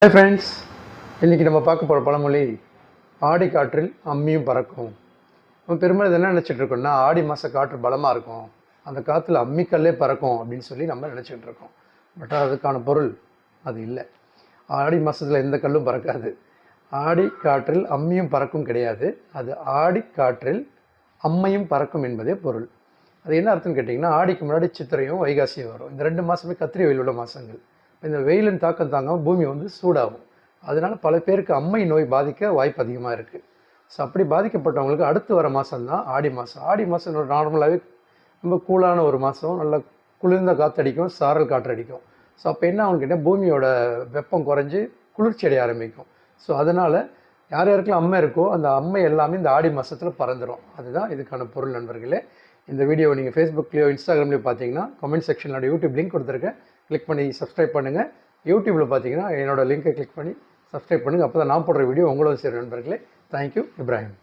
Hi friends, இன்றைக்கி நம்ம பார்க்க போகிற பழமொழி ஆடி காற்றில் அம்மியும் பறக்கும். நம்ம பெரும்பாலும் என்ன நினச்சிட்டு இருக்கோம்னா, ஆடி மாத காற்று பலமாக இருக்கும், அந்த காற்றுல அம்மிக்கல்லே பறக்கும் அப்படின்னு சொல்லி நம்ம நினச்சிட்டு இருக்கோம். பட் அதுக்கான பொருள் அது இல்லை. ஆடி மாதத்தில் எந்த கல்லும் பறக்காது. ஆடி காற்றில் அம்மியும் பறக்கும் கிடையாது. அது ஆடி காற்றில் அம்மையும் பறக்கும் என்பதே பொருள். அது என்ன அர்த்தம்னு கேட்டிங்கன்னா, ஆடிக்கு முன்னாடி சித்திரையும் வைகாசியும் வரும். இந்த 2 மாதமே கத்திரி வெயில் உள்ள மாதங்கள். இந்த வெயிலின் தாக்கம் தாங்காமல் பூமி சூடாகும். அதனால் பல பேருக்கு அம்மை நோய் பாதிக்க வாய்ப்பு அதிகமாக இருக்குது. ஸோ அப்படி பாதிக்கப்பட்டவங்களுக்கு அடுத்து வர மாதம் தான் ஆடி மாதம். ஆடி மாதம் நார்மலாகவே ரொம்ப கூலான ஒரு மாதம், நல்ல குளிர்ந்த காற்றடிக்கும், சாரல் காற்றடிக்கும். ஸோ அப்போ என்ன ஆகும்னு கேட்டால், பூமியோட வெப்பம் குறைஞ்சி குளிர்ச்சி அடைய ஆரம்பிக்கும். ஸோ அதனால் யார் யாருக்கெல்லாம் அம்மை இருக்கோ அந்த அம்மை எல்லாமே இந்த ஆடி மாதத்தில் பறந்துடும். அதுதான் இதுக்கான பொருள் நண்பர்களே. இந்த வீடியோவை நீங்கள் ஃபேஸ்புக்லேயோ இன்ஸ்டாகிராம்லேயோ பார்த்தீங்கன்னா கமெண்ட் செக்ஷனில் யூடியூப் லிங்க் கொடுத்துருக்கேன், கிளிக் பண்ணி சப்ஸ்கிரைப் பண்ணுங்கள். யூடியூப்பில் பார்த்தீங்கன்னா என்னோடய லிங்கை கிளிக் பண்ணி சப்ஸ்கிரைப் பண்ணுங்கள். அப்போ தான் நான் போடுற வீடியோ உங்களோட சேரும் நண்பர்களே. தேங்க்யூ. இப்ராஹிம்.